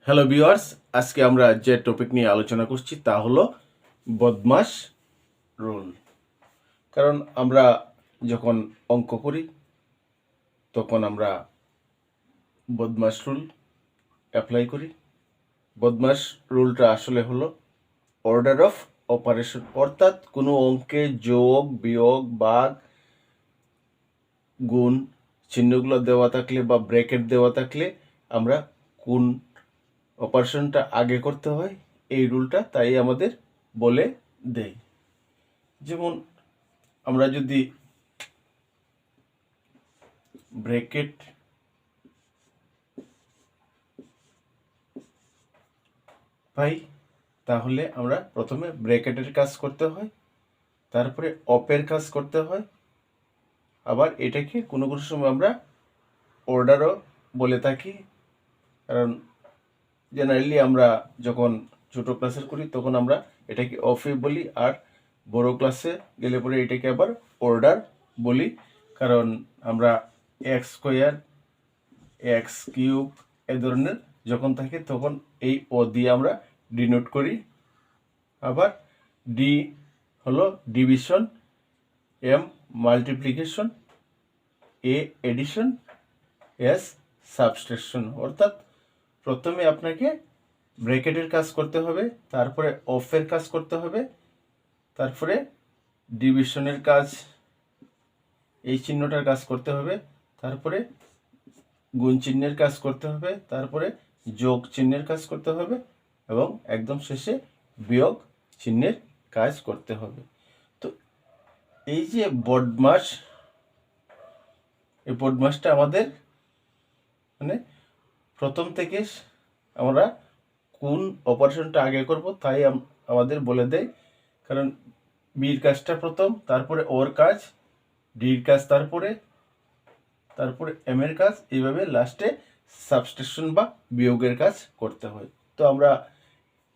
Hello viewers, আজকে আমরা যে টপিক নিয়ে আলোচনা করছি তা হলো বদমাশ রুল। কারণ আমরা যখন অঙ্ক করি তখন আমরা বদমাশ রুল অ্যাপ্লাই করি। বদমাশ রুলটা আসলে হলো অর্ডার অফ অপারেশন, অর্থাৎ কোনো অঙ্কে যোগ, বিয়োগ, ভাগ, গুণ চিহ্নগুলো দেওয়া থাকলে বা ব্র্যাকেট দেওয়া থাকলে আমরা কোন অপারেশনটা আগে করতে হয় এই রুলটা তাই আমাদের বলে দেয়। যেমন আমরা যদি ব্র্যাকেট পাই তাহলে আমরা প্রথমে ব্র্যাকেটের কাজ করতে হয়, তারপরে অপের কাজ করতে হয়, আবার এটাকে কোনো কোনো সময় আমরা অর্ডারও বলে থাকি। কারণ জেনারেলি আমরা যখন ছোটো ক্লাসের করি তখন আমরা এটাকে অফে বলি, আর বড় ক্লাসে গেলে পরে এটাকে আবার অর্ডার বলি। কারণ আমরা এক্স স্কোয়ার, এক্স কিউব এ ধরনের যখন থাকে তখন এই ও দিয়ে আমরা ডিনোট করি। আবার ডি হলো ডিভিশন, এম মাল্টিপ্লিকেশন, এ এডিশন, এস সাবট্রাকশন। অর্থাৎ প্রথমে আপনাকে ব্র্যাকেটের কাজ করতে হবে, তারপরে অফের কাজ করতে হবে, তারপরে ডিভিশনের কাজ, এই চিহ্নটার কাজ করতে হবে, তারপরে গুণ চিহ্নের কাজ করতে হবে, তারপরে যোগ চিহ্নের কাজ করতে হবে এবং একদম শেষে বিয়োগ চিহ্নের কাজ করতে হবে। তো এই যে বদমাশ, এই বদমাশটা আমাদের মানে প্রথম থেকে আমরা কোন অপারেশনটা আগে করব তাই আমাদের বলে দেয়। কারণ বির কাজটা প্রথম, তারপরে ওর কাজ, ডির কাজ তারপরে এম এর কাজ, এইভাবে লাস্টে সাবট্রাকশন বা বিয়োগের কাজ করতে হয়। তো আমরা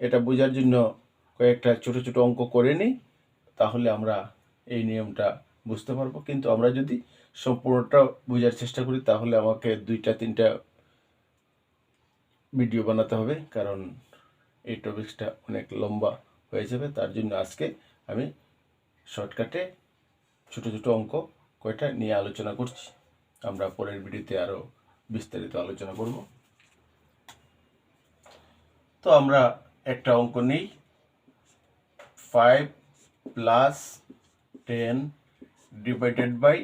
এটা বোঝার জন্য কয়েকটা ছোট ছোট অঙ্ক করে নিই, তাহলে আমরা এই নিয়মটা বুঝতে পারবো। কিন্তু আমরা যদি সম্পূর্ণটা বোঝার চেষ্টা করি তাহলে আমাকে 2-3টা ভিডিও বানাতে হবে, কারণ এই টপিকসটা অনেক লম্বা হয়ে যাবে। তার জন্য আজকে আমি শর্টকাটে ছোট ছোট অঙ্ক কয়টা নিয়ে আলোচনা করছি। আমরা পরের ভিডিওতে আরও বিস্তারিত আলোচনা করব। তো আমরা একটা অঙ্ক নিই, 5 + 10 ডিভাইডেড বাই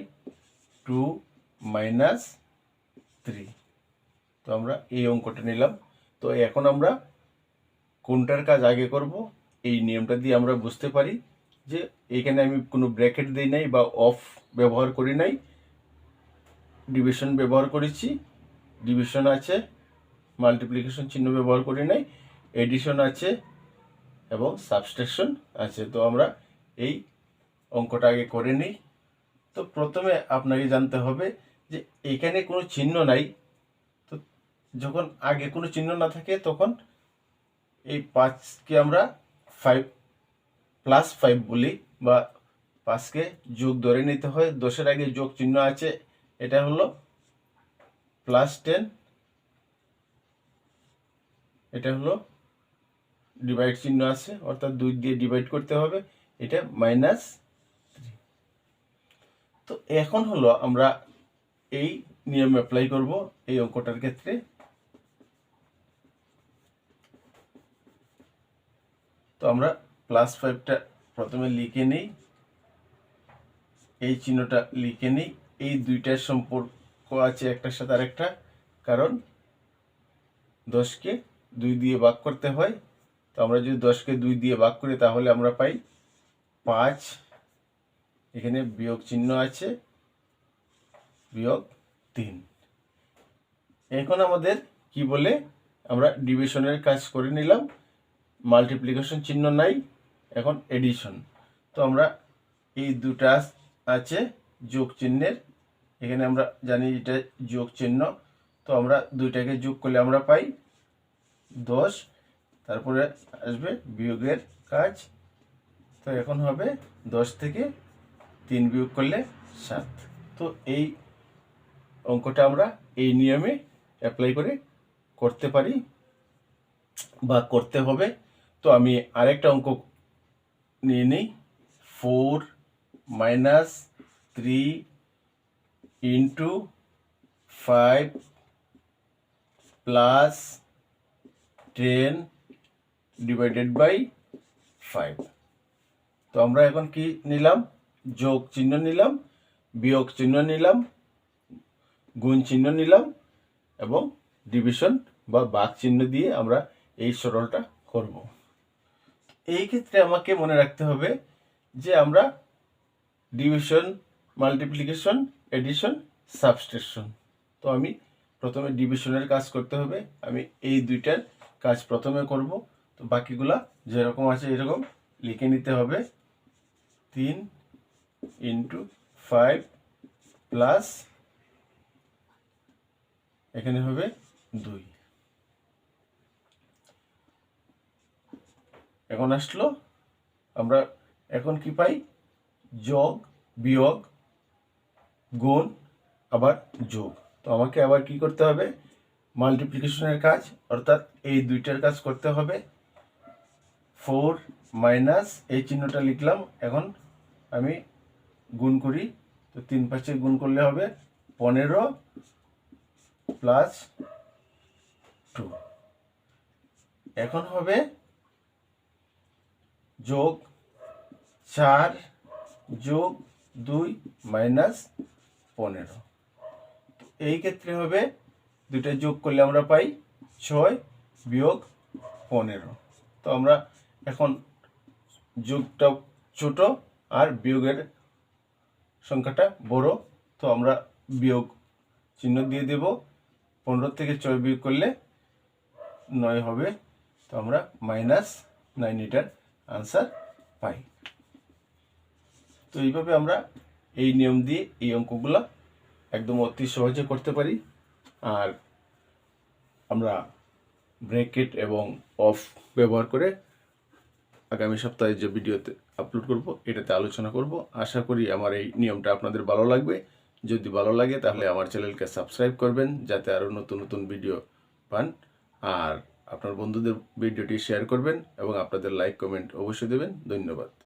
2 - 3। তো আমরা এই অঙ্কটা নিলাম। তো এখন আমরা কোনটার কাজ আগে করব এই নিয়মটা দিয়ে আমরা বুঝতে পারি যে এখানে আমি কোনো ব্র্যাকেট দিই নাই বা অফ ব্যবহার করি নাই, ডিভিশন ব্যবহার করেছি, ডিভিশন আছে, মাল্টিপ্লিকেশন চিহ্ন ব্যবহার করি নাই, এডিশন আছে এবং সাবট্রাকশন আছে। তো আমরা এই অঙ্কটা আগে করে নিই। তো প্রথমে আপনাকে জানতে হবে যে এখানে কোনো চিহ্ন নাই। তো যখন আগে কোনো চিহ্ন না থাকে তখন এই 5কে আমরা 5 বলি, বা 5কে যোগ ধরে নিতে হয়। 10-এর আগে যোগ চিহ্ন আছে, এটা হলো +10, এটা হলো ডিভাইড চিহ্ন আছে অর্থাৎ 2 দিয়ে ডিভাইড করতে হবে, এটা -3। তো এখন হলো আমরা এই নিয়ম অ্যাপ্লাই করব এই অঙ্কটার ক্ষেত্রে। তো আমরা +5টা প্রথমে লিখে নিই, এই চিহ্নটা লিখে নিই। এই দুইটার সম্পর্ক আছে একটার সাথে আরেকটা, কারণ 10কে 2 দিয়ে ভাগ করতে হয়। তো আমরা যদি 10কে 2 দিয়ে ভাগ করি তাহলে আমরা পাই 5। এখানে বিয়োগ চিহ্ন আছে, -3। এখন আমাদের কি বলে, আমরা ডিভিশনের কাজ করে নিলাম, মাল্টিপ্লিকেশন চিহ্ন নাই, এখন এডিশন। তো আমরা এই দুটা আছে যোগ চিহ্নের, এখানে আমরা জানি এটা যোগ চিহ্ন। তো আমরা দুইটাকে যোগ করলে আমরা পাই 10, তারপরে আসবে বিয়োগের কাজ। তো এখন হবে 10 থেকে 3 বিয়োগ করলে 7। তো এই অঙ্কটা আমরা এই নিয়মে অ্যাপ্লাই করে করতে পারি। বা করতে হবে। তো আমি আরেকটা অঙ্ক নিয়ে নিই। 4 minus 3 into 5 plus 10 divided by 5। তো আমরা এখন কি নিলাম? যোগ চিহ্ন নিলাম, বিয়োগ চিহ্ন নিলাম, গুণ চিহ্ন নিলাম এবং ডিভিশন বা ভাগ চিহ্ন দিয়ে আমরা এই সরলটা করব। এই ক্ষেত্রে আমাকে মনে রাখতে হবে যে আমরা ডিভিশন, মাল্টিপ্লিকেশন, এডিশন, সাবট্রাকশন। তো আমি প্রথমে ডিভিশনের কাজ করতে হবে, আমি এই দুইটার কাজ প্রথমে করব। তো বাকিগুলা যেরকম আছে এরকম লিখে নিতে হবে। 3 ইন্টু 5 প্লাস এখানে হবে 2। এখন আসলো আমরা এখন কি পাই? যোগ, বিয়োগ, গুণ, আবার যোগ। তো আমাকে আবার কি করতে হবে? মাল্টিপ্লিকেশনের কাজ, অর্থাৎ এই দুইটার কাজ করতে হবে। 4 মাইনাস এই চিহ্নটা লিখলাম, এখন আমি গুণ করি। তো 3 5 গুণ করলে হবে 15 প্লাস 2। এখন হবে যোগ 4 যোগ 2 মাইনাস 15। এই ক্ষেত্রে হবে দুইটা যোগ করলে আমরা পাই 6 বিয়োগ 15। তো আমরা এখন যোগটা ছোট আর বিয়োগের সংখ্যাটা বড়, তো আমরা বিয়োগ চিহ্ন দিয়ে দেব। 15 থেকে 6 বিয়োগ করলে 9 হবে। তো আমরা -9 এটার আনসার পাই। তো এইভাবে আমরা এই নিয়ম দিয়ে এই অঙ্কগুলো একদম অতি সহজে করতে পারি। আর আমরা ব্র্যাকেট এবং অফ ব্যবহার করে আগামী সপ্তাহে যে ভিডিওতে আপলোড করব এটাতে আলোচনা করব। আশা করি আমার এই নিয়মটা আপনাদের ভালো লাগবে। যদি ভালো লাগে তাহলে আমার চ্যানেলকে সাবস্ক্রাইব করবেন, যাতে আরও নতুন নতুন ভিডিও পান। আর আপনার বন্ধুদের ভিডিওটি শেয়ার করবেন এবং আপনাদের লাইক কমেন্ট অবশ্যই দেবেন। ধন্যবাদ।